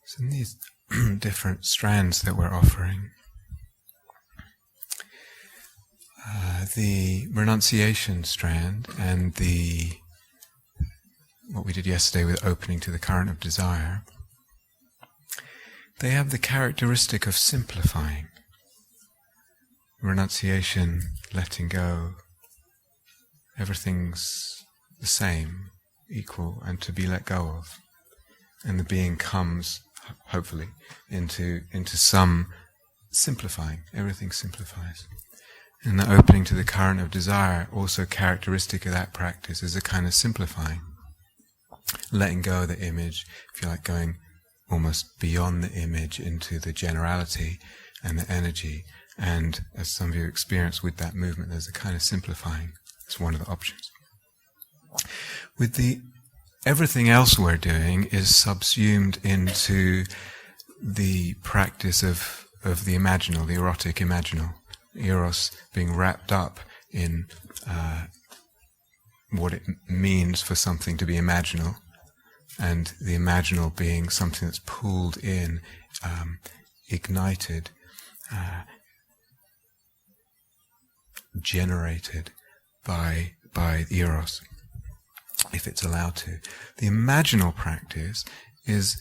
So in these different strands that we're offering, the renunciation strand and what we did yesterday with opening to the current of desire, they have the characteristic of simplifying. Renunciation, letting go, everything's the same, equal, and to be let go of. And the being comes, hopefully, into some simplifying. Everything simplifies. And the opening to the current of desire, also characteristic of that practice, is a kind of simplifying. Letting go of the image, if you like, going almost beyond the image into the generality and the energy. And as some of you experience with that movement, there's a kind of simplifying. It's one of the options. With everything else we're doing is subsumed into the practice of the imaginal, the erotic imaginal. Eros being wrapped up in what it means for something to be imaginal, and the imaginal being something that's pulled in, ignited, generated by Eros, if it's allowed to. The imaginal practice is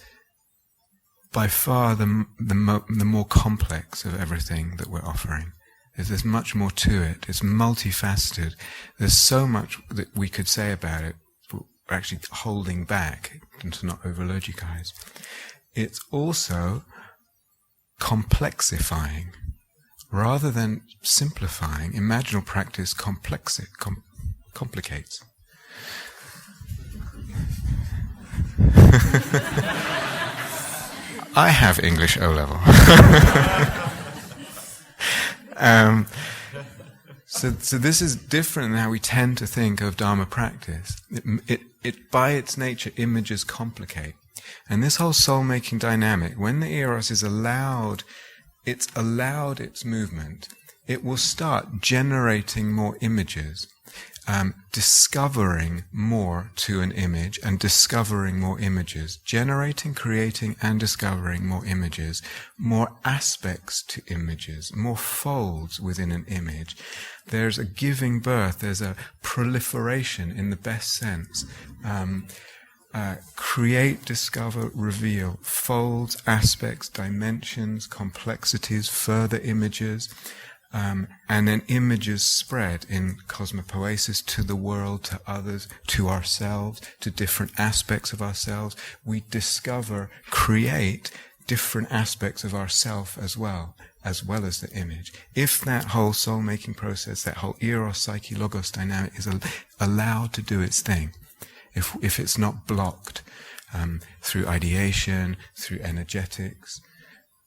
by far the more complex of everything that we're offering. There's much more to it. It's multifaceted. There's so much that we could say about it, but we're actually holding back and to not overload you guys. It's also complexifying. Rather than simplifying, imaginal practice complicates. I have English O-level. So this is different than how we tend to think of Dharma practice. It by its nature, images complicate. And this whole soul-making dynamic, when the Eros is allowed, it's allowed its movement, it will start generating more images, discovering more to an image and discovering more images, generating, creating and discovering more images, more aspects to images, more folds within an image. There's a giving birth, there's a proliferation in the best sense. Create, discover, reveal, folds, aspects, dimensions, complexities, further images, and then images spread in cosmopoesis to the world, to others, to ourselves, to different aspects of ourselves. We discover, create different aspects of ourself as well as the image. If that whole soul-making process, that whole Eros, Psyche, Logos dynamic is allowed to do its thing, if it's not blocked through ideation, through energetics,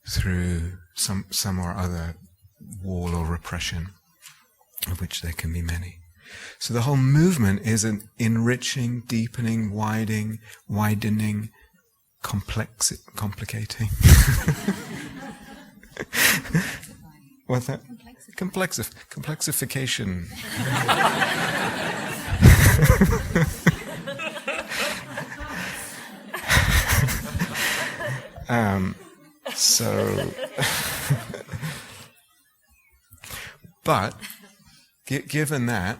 through some or other wall or repression, of which there can be many. So the whole movement is an enriching, deepening, widening, complicating. What's that? Complexification. But given that,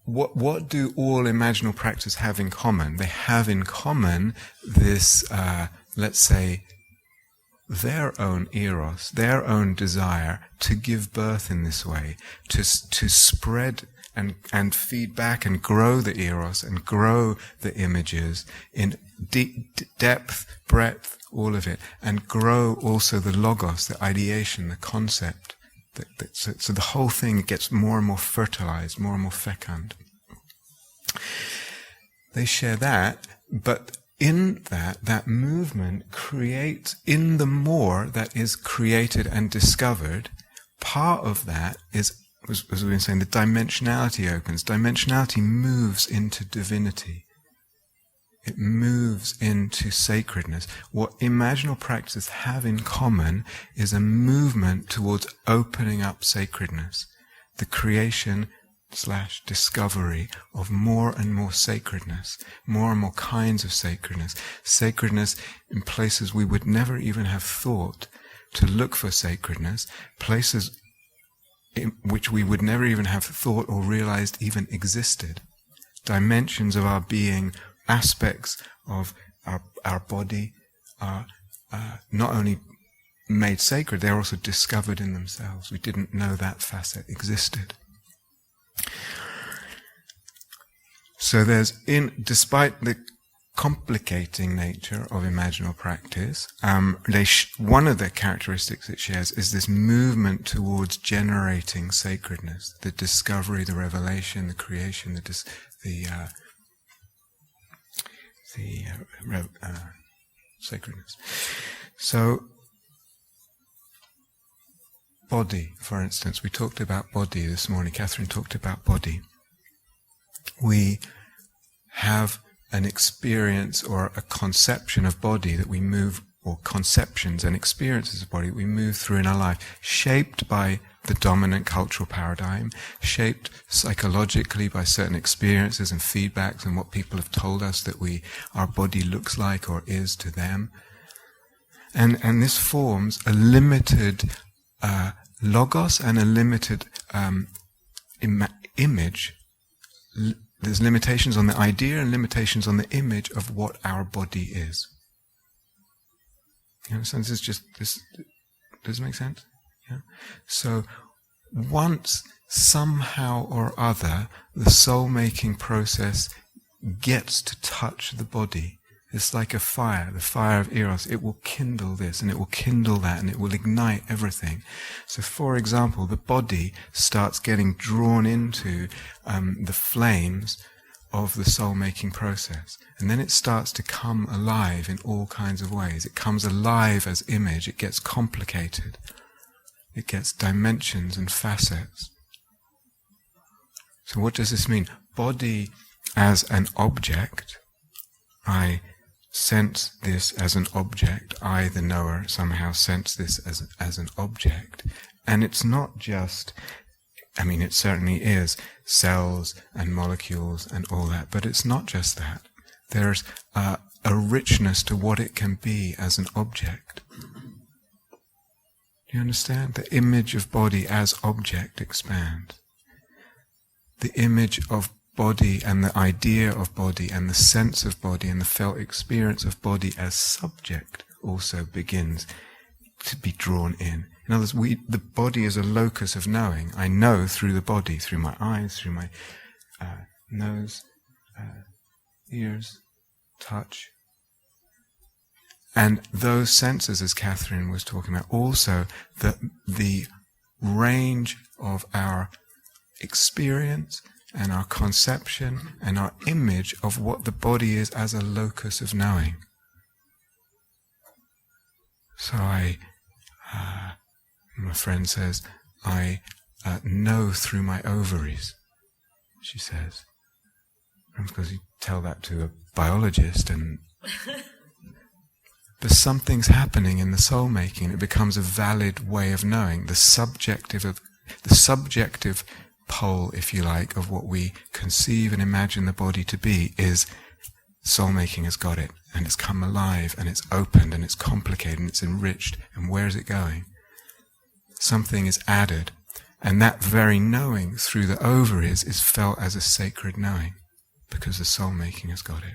what do all imaginal practice have in common? They have in common this, let's say, their own eros, their own desire to give birth in this way, to spread and feed back and grow the eros and grow the images in depth, breadth, all of it, and grow also the logos, the ideation, the concept. So the whole thing gets more and more fertilized, more and more fecund. They share that, but in that movement creates, in the more that is created and discovered, part of that is, as we've been saying, the dimensionality opens. Dimensionality moves into divinity. It moves into sacredness. What imaginal practices have in common is a movement towards opening up sacredness. The creation, / discovery of more and more sacredness, more and more kinds of sacredness. Sacredness in places we would never even have thought to look for sacredness, places in which we would never even have thought or realized even existed. Dimensions of our being, aspects of our body are not only made sacred, they're also discovered in themselves. We didn't know that facet existed. So despite the complicating nature of imaginal practice, one of the characteristics it shares is this movement towards generating sacredness, the discovery, the revelation, the creation, sacredness. So, body, for instance, we talked about body this morning. Catherine talked about body. We have an experience or a conception of body that we move, or conceptions and experiences of body we move through in our life, shaped by the dominant cultural paradigm, shaped psychologically by certain experiences and feedbacks and what people have told us that our body looks like or is to them. And this forms a limited logos and a limited image. There's limitations on the idea and limitations on the image of what our body is. You understand? Does it make sense? Yeah? So once somehow or other the soul-making process gets to touch the body, it's like a fire, the fire of Eros. It will kindle this and it will kindle that and it will ignite everything. So for example, the body starts getting drawn into the flames of the soul-making process. And then it starts to come alive in all kinds of ways. It comes alive as image. It gets complicated. It gets dimensions and facets. So what does this mean? Body as an object. I sense this as an object. I, the knower, somehow sense this as an object. And it's not just, it certainly is cells and molecules and all that, but it's not just that. There's a richness to what it can be as an object. Do you understand? The image of body as object expands. The image of body and the idea of body and the sense of body and the felt experience of body as subject also begins to be drawn in. In other words, the body is a locus of knowing. I know through the body, through my eyes, through my nose, ears, touch. And those senses, as Catherine was talking about, also the range of our experience and our conception and our image of what the body is as a locus of knowing. So my friend says, I know through my ovaries, she says. Because you tell that to a biologist but something's happening in the soul making. It becomes a valid way of knowing. The subjective pole, if you like, of what we conceive and imagine the body to be is soul-making has got it, and it's come alive, and it's opened, and it's complicated, and it's enriched, and where is it going? Something is added, and that very knowing through the ovaries is felt as a sacred knowing, because the soul-making has got it,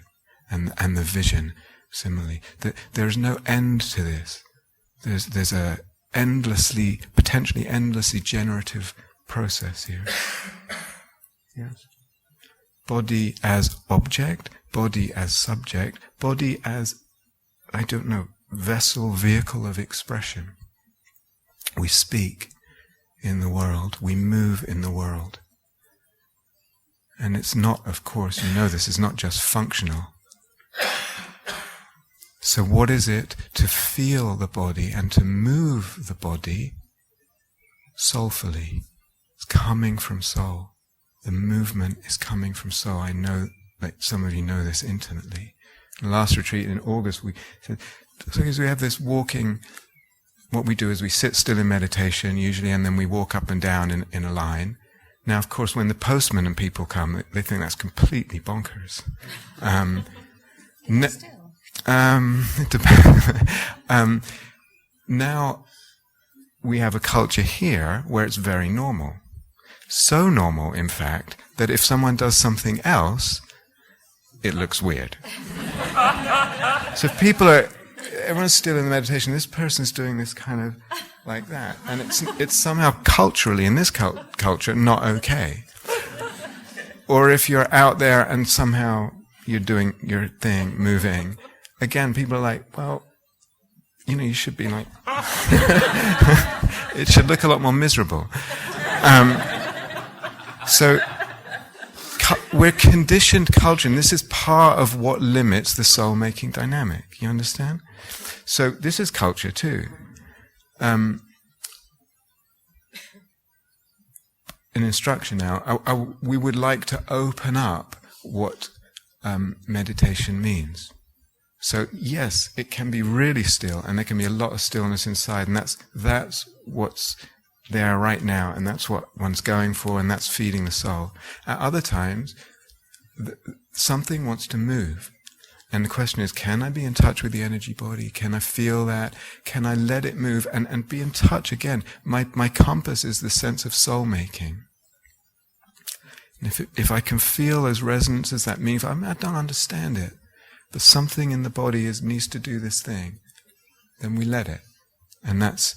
and the vision, similarly. There is no end to this. There's a potentially endlessly generative process here. Yes. Body as object, body as subject, body as, vessel, vehicle of expression. We speak in the world, we move in the world. And it's not, of course, this is not just functional. So what is it to feel the body and to move the body soulfully? It's coming from soul. The movement is coming from soul. I know that some of you know this intimately. In the last retreat in August, we said, so as we have this walking, what we do is we sit still in meditation usually, and then we walk up and down in a line. Now, of course, when the postman and people come, they think that's completely bonkers. It depends. Now, we have a culture here where it's very normal. So normal, in fact, that if someone does something else, it looks weird. So if everyone's still in the meditation, this person's doing this kind of like that, and it's somehow culturally, in this culture, not okay. Or if you're out there and somehow you're doing your thing, moving, again, people are like, well, you should be like, it should look a lot more miserable. So we're conditioned culture, and this is part of what limits the soul-making dynamic. You understand? So this is culture too. An instruction now. We would like to open up what meditation means. So yes, it can be really still, and there can be a lot of stillness inside, and that's what's there right now, and that's what one's going for, and that's feeding the soul. At other times, something wants to move. And the question is, can I be in touch with the energy body? Can I feel that? Can I let it move and be in touch again? My compass is the sense of soul-making. And if I can feel those resonances, that means I don't understand it, but something in the body needs to do this thing, then we let it. And that's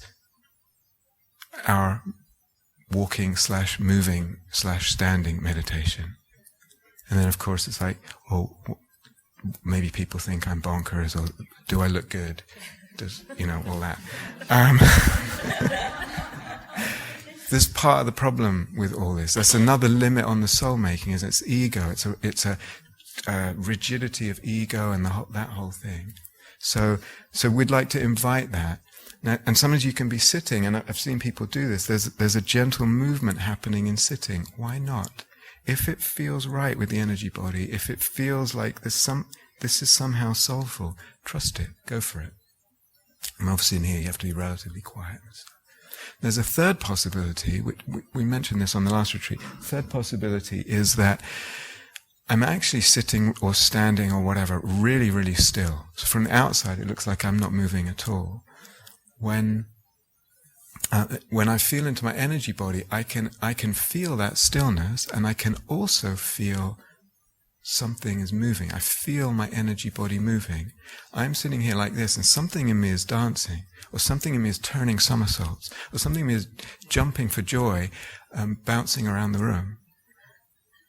our walking/moving/standing meditation. And then of course it's like, maybe people think I'm bonkers, or do I look good? All that. There's part of the problem with all this. That's another limit on the soul making, is its ego. It's a rigidity of ego and that whole thing. So we'd like to invite that. Now, and sometimes you can be sitting, and I've seen people do this. There's a gentle movement happening in sitting. Why not? If it feels right with the energy body, if it feels like this is somehow soulful, trust it. Go for it. And obviously in here you have to be relatively quiet. There's a third possibility, we mentioned this on the last retreat. Third possibility is that I'm actually sitting or standing or whatever really, really still. So from the outside it looks like I'm not moving at all. When I feel into my energy body, I can feel that stillness, and I can also feel something is moving. I feel my energy body moving. I'm sitting here like this, and something in me is dancing, or something in me is turning somersaults, or something in me is jumping for joy, bouncing around the room.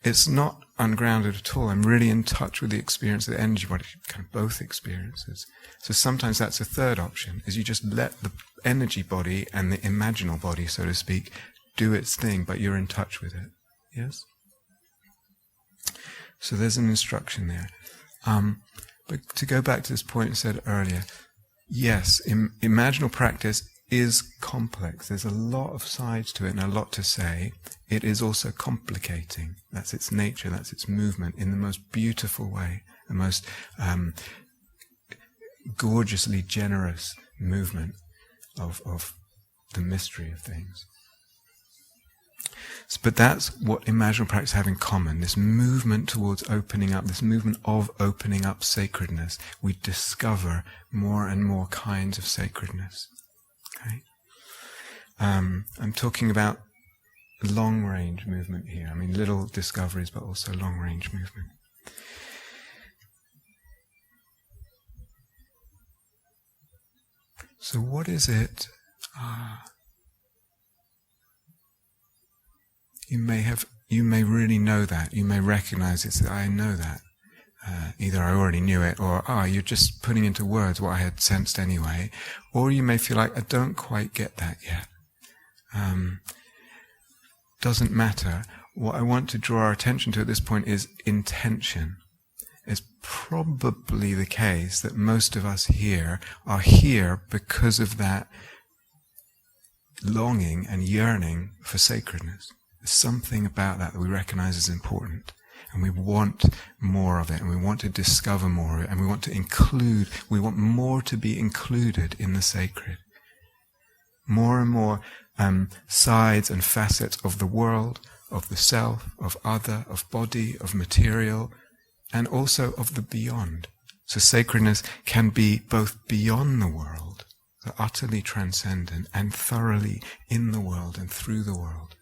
It's not ungrounded at all. I'm really in touch with the experience of the energy body, kind of both experiences. So sometimes that's a third option, is you just let the energy body and the imaginal body, so to speak, do its thing, but you're in touch with it. Yes? So there's an instruction there. But to go back to this point I said earlier, yes, imaginal practice is complex. There's a lot of sides to it and a lot to say. It is also complicating. That's its nature, that's its movement, in the most beautiful way, the most gorgeously generous movement of the mystery of things. But that's what imaginal practice have in common, this movement towards opening up, this movement of opening up sacredness. We discover more and more kinds of sacredness. Okay? I'm talking about long-range movement here. I mean, little discoveries, but also long-range movement. So what is it? You may really know that. You may recognize it. I know that. Either I already knew it, or you're just putting into words what I had sensed anyway. Or you may feel like I don't quite get that yet. Doesn't matter. What I want to draw our attention to at this point is intention. It's probably the case that most of us here are here because of that longing and yearning for sacredness. There's something about that we recognize as important, and we want more of it, and we want to discover more of it, and we want more to be included in the sacred. More and more sides and facets of the world, of the self, of other, of body, of material, and also of the beyond. So sacredness can be both beyond the world, so utterly transcendent, and thoroughly in the world and through the world.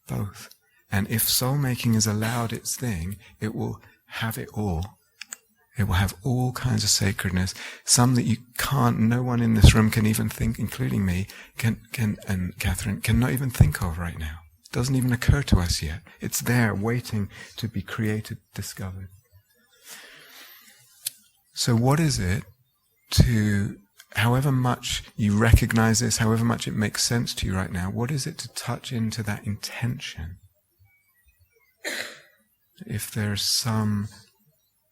Both. And if soul-making is allowed its thing, it will have it all. It will have all kinds of sacredness, some that you can't, no one in this room can even think, including me, and Catherine, cannot even think of right now. It doesn't even occur to us yet. It's there waiting to be created, discovered. So what is it to, however much you recognize this, however much it makes sense to you right now, what is it to touch into that intention? If there's some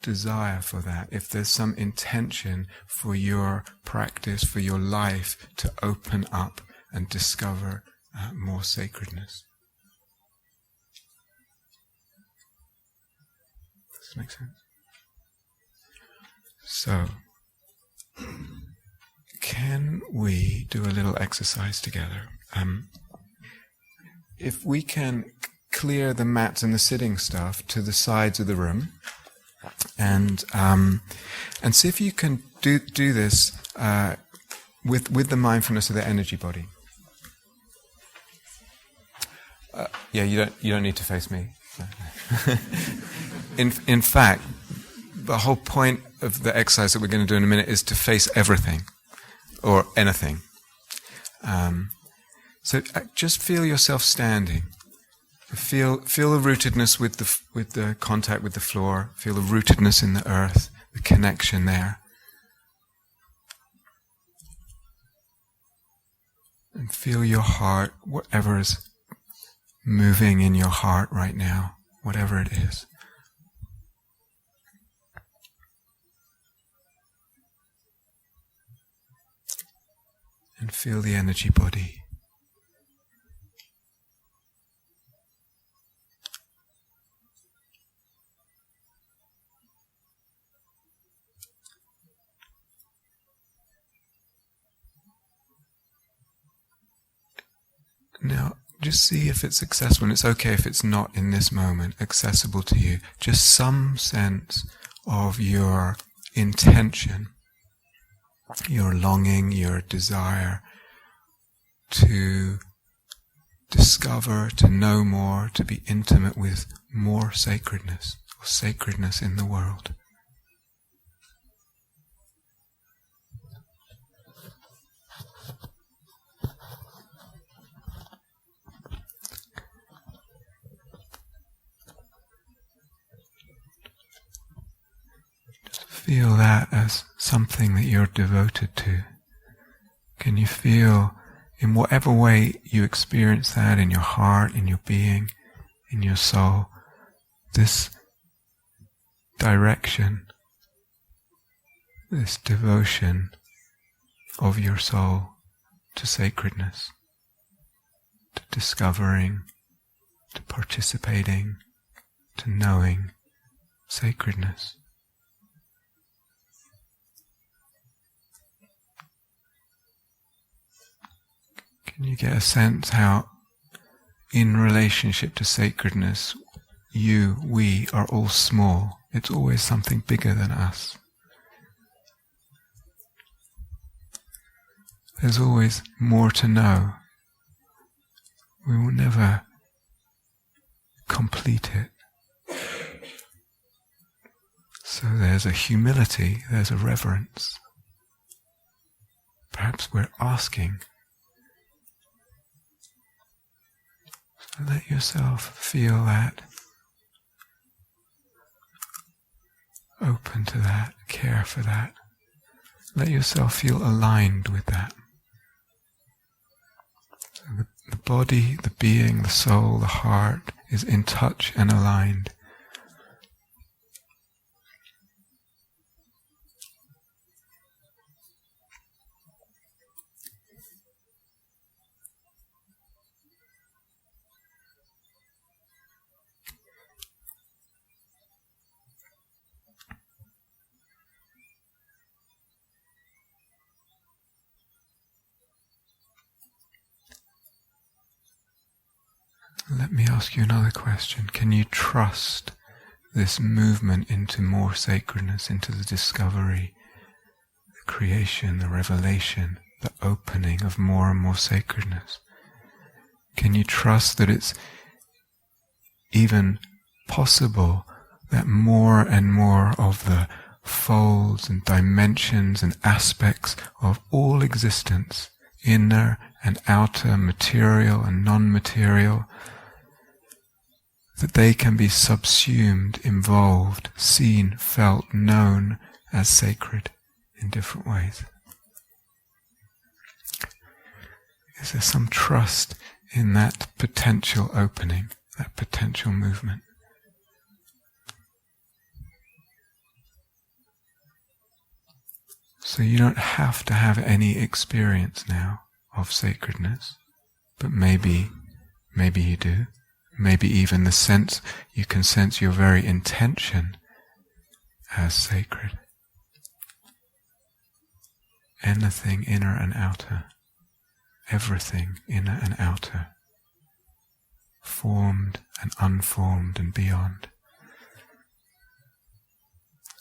desire for that, if there's some intention for your practice, for your life to open up and discover more sacredness. Does this make sense? So, can we do a little exercise together? If we can clear the mats and the sitting stuff to the sides of the room, and see if you can do this with the mindfulness of the energy body. You don't need to face me. In fact, the whole point of the exercise that we're going to do in a minute is to face everything or anything. So just feel yourself standing. Feel the rootedness with the contact with the floor. Feel the rootedness in the earth, the connection there. And feel your heart, whatever is moving in your heart right now, whatever it is. And feel the energy body. Now, just see if it's accessible, and it's okay if it's not in this moment accessible to you. Just some sense of your intention, your longing, your desire to discover, to know more, to be intimate with more sacredness, or sacredness in the world. Feel that as something that you're devoted to. Can you feel, in whatever way you experience that, in your heart, in your being, in your soul, this direction, this devotion of your soul to sacredness, to discovering, to participating, to knowing sacredness? Can you get a sense how, in relationship to sacredness, we are all small? It's always something bigger than us. There's always more to know. We will never complete it. So there's a humility, there's a reverence. Perhaps we're asking. Let yourself feel that, open to that, care for that. Let yourself feel aligned with that. So the body, the being, the soul, the heart is in touch and aligned. Let me ask you another question. Can you trust this movement into more sacredness, into the discovery, the creation, the revelation, the opening of more and more sacredness? Can you trust that it's even possible that more and more of the folds and dimensions and aspects of all existence, inner and outer, material and non-material, that they can be subsumed, involved, seen, felt, known as sacred in different ways? Is there some trust in that potential opening, that potential movement? So you don't have to have any experience now of sacredness, but maybe you do. Maybe even the sense, you can sense your very intention as sacred. Anything inner and outer, everything inner and outer, formed and unformed and beyond.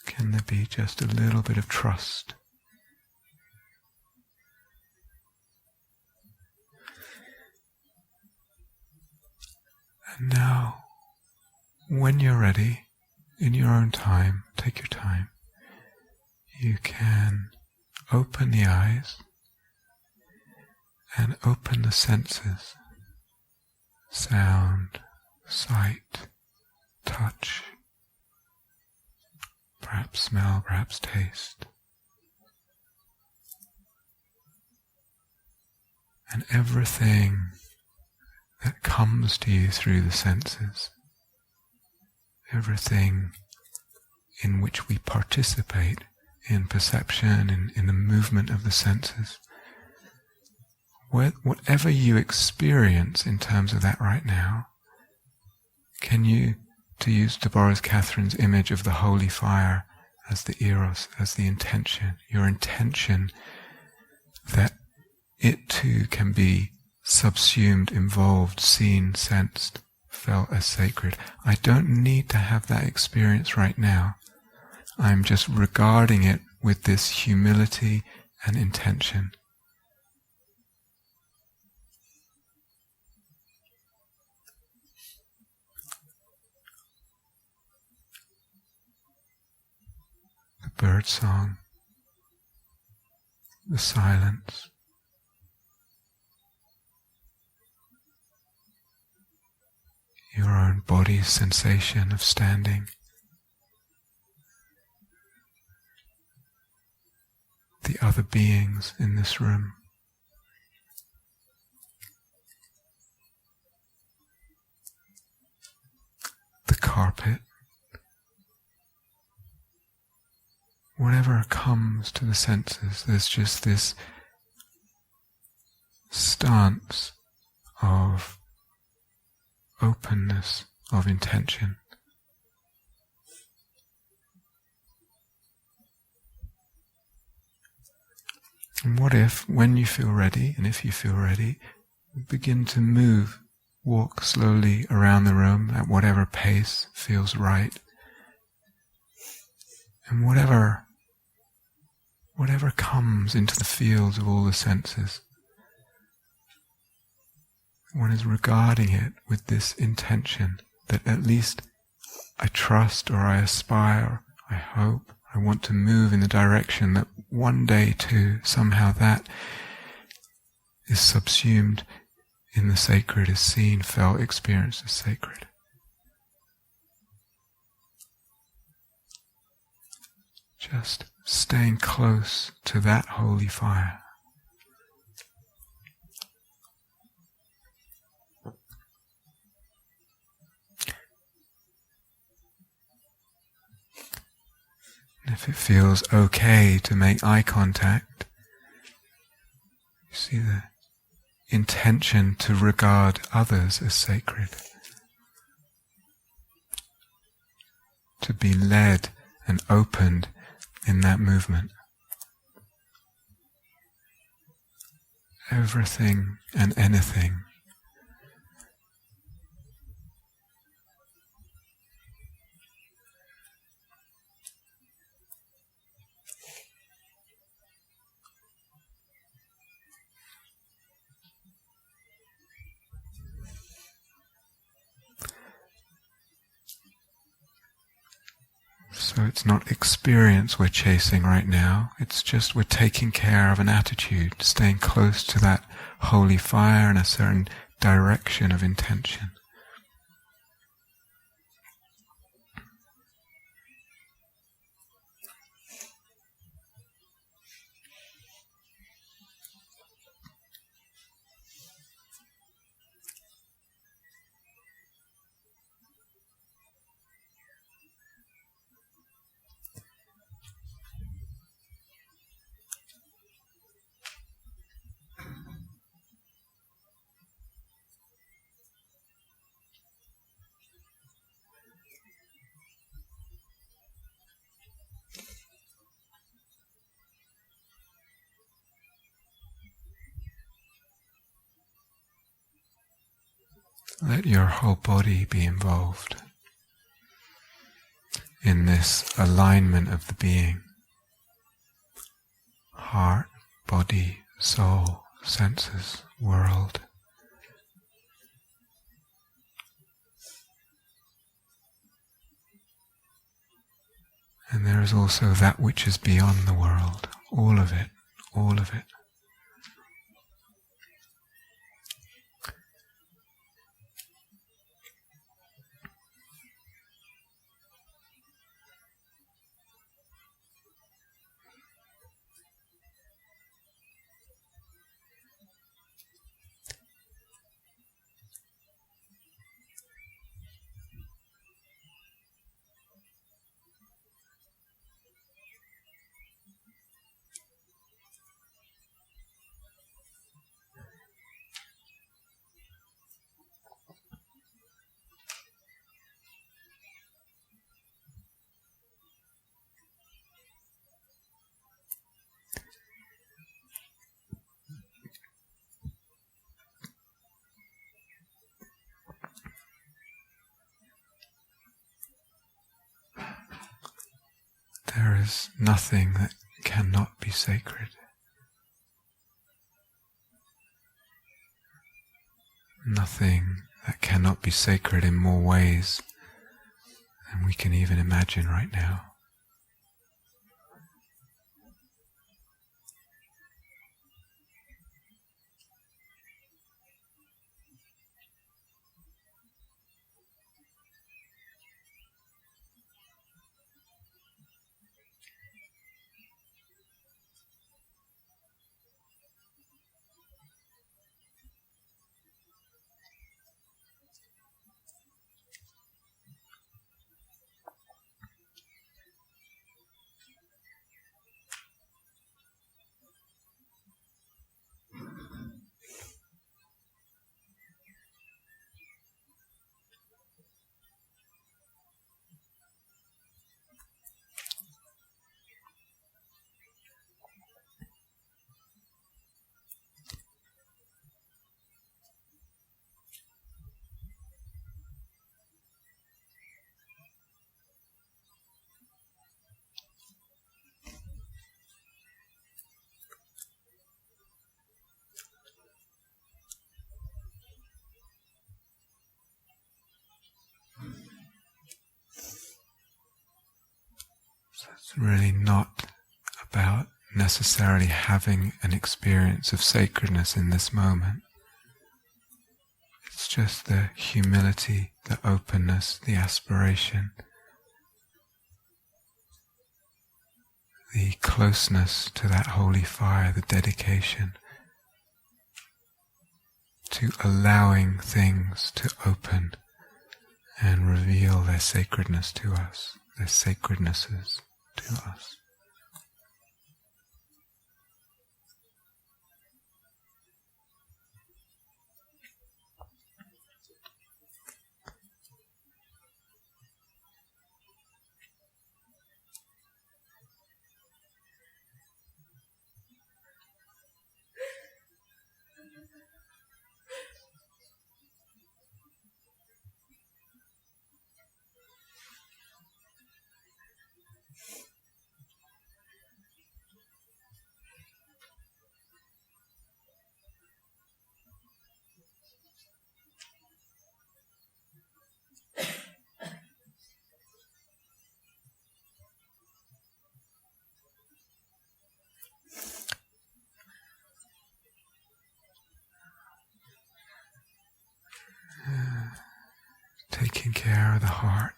Can there be just a little bit of trust? And now, when you're ready, in your own time, take your time, you can open the eyes and open the senses. Sound, sight, touch, perhaps smell, perhaps taste. And everything that comes to you through the senses, everything in which we participate in perception, in the movement of the senses, whatever you experience in terms of that right now, can you, to use Deborah's Catherine's image of the holy fire as the eros, as the intention, your intention that it too can be subsumed, involved, seen, sensed, felt as sacred. I don't need to have that experience right now. I'm just regarding it with this humility and intention. The bird song, the silence, your own body's sensation of standing, the other beings in this room, the carpet, whatever comes to the senses, there's just this stance of openness, of intention. And what if, when you feel ready, and if you feel ready, begin to move, walk slowly around the room at whatever pace feels right. And whatever comes into the fields of all the senses, one is regarding it with this intention that at least I trust or I aspire, I hope, I want to move in the direction that one day too, somehow that is subsumed in the sacred, is seen, felt, experienced as sacred. Just staying close to that holy fire. And if it feels okay to make eye contact, you see the intention to regard others as sacred, to be led and opened in that movement. Everything and anything So it's not experience we're chasing right now, it's just we're taking care of an attitude, staying close to that holy fire in a certain direction of intention. Let your whole body be involved in this alignment of the being. Heart, body, soul, senses, world. And there is also that which is beyond the world, all of it, all of it. There is nothing that cannot be sacred. Nothing that cannot be sacred in more ways than we can even imagine right now. So it's really not about necessarily having an experience of sacredness in this moment. It's just the humility, the openness, the aspiration, the closeness to that holy fire, the dedication to allowing things to open and reveal their sacredness to us, their sacrednesses to us. taking care of the heart.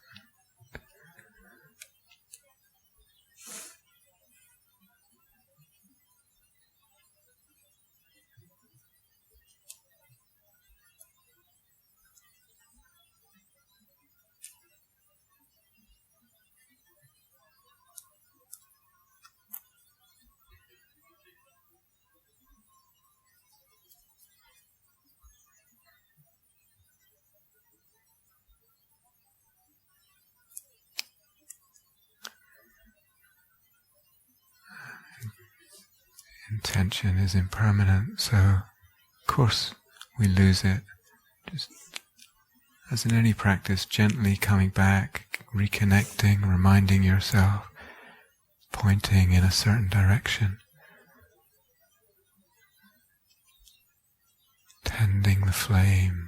Intention is impermanent, so of course we lose it. Just as in any practice, gently coming back, reconnecting, reminding yourself, pointing in a certain direction, tending the flame.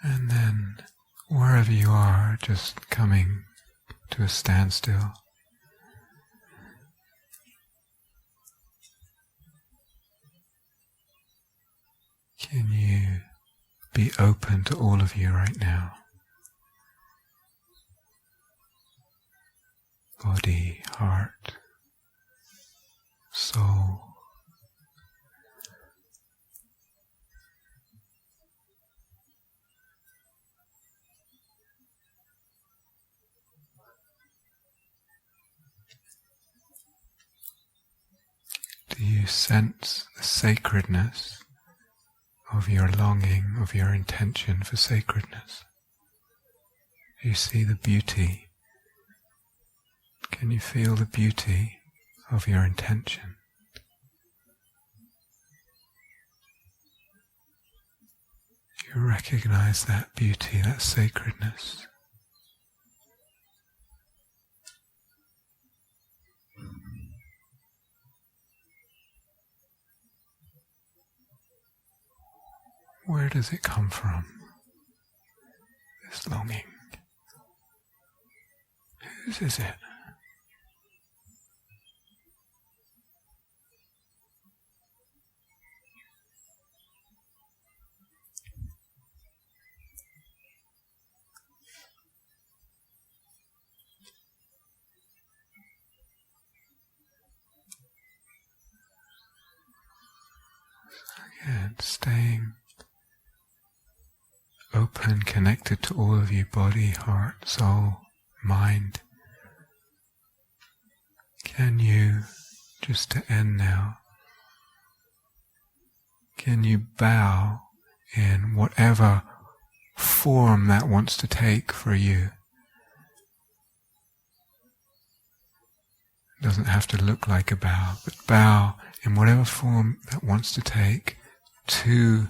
And then, wherever you are, just coming to a standstill. Can you be open to all of you right now? Body, heart, soul. Do you sense the sacredness of your longing, of your intention for sacredness? Do you see the beauty? Can you feel the beauty of your intention? Do you recognize that beauty, that sacredness? Where does it come from, this longing? Whose is it? Again, staying open, connected to all of you, body, heart, soul, mind. Can you, just to end now, can you bow in whatever form that wants to take for you? It doesn't have to look like a bow, but bow in whatever form that wants to take to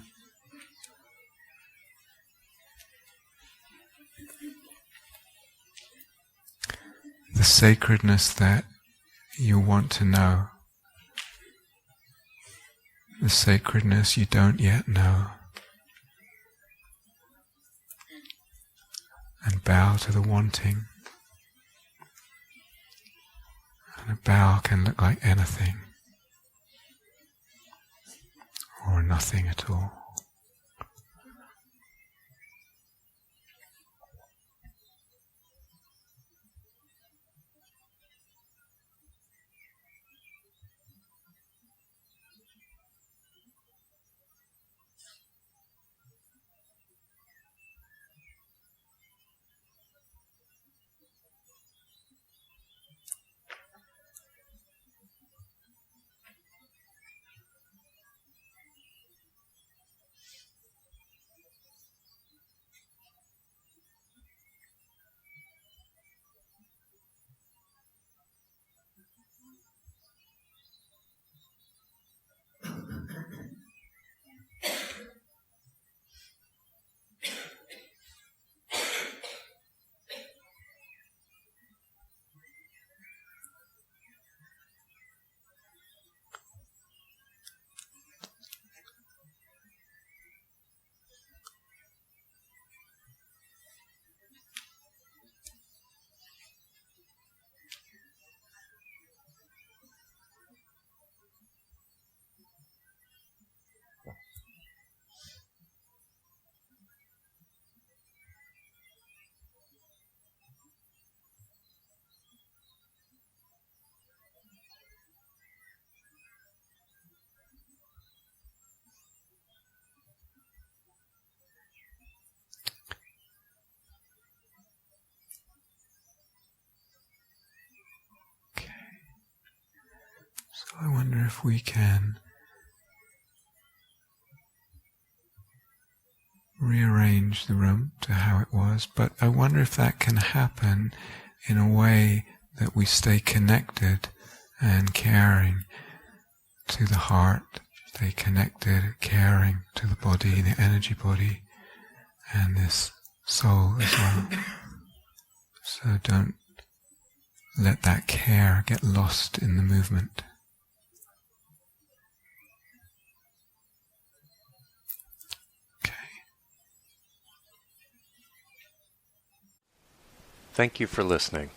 the sacredness that you want to know, the sacredness you don't yet know, and bow to the wanting. And a bow can look like anything or nothing at all. I wonder if we can rearrange the room to how it was, but I wonder if that can happen in a way that we stay connected and caring to the heart, stay connected, caring to the body, the energy body, and this soul as well. So don't let that care get lost in the movement. Okay. Thank you for listening.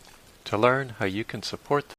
To learn how you can support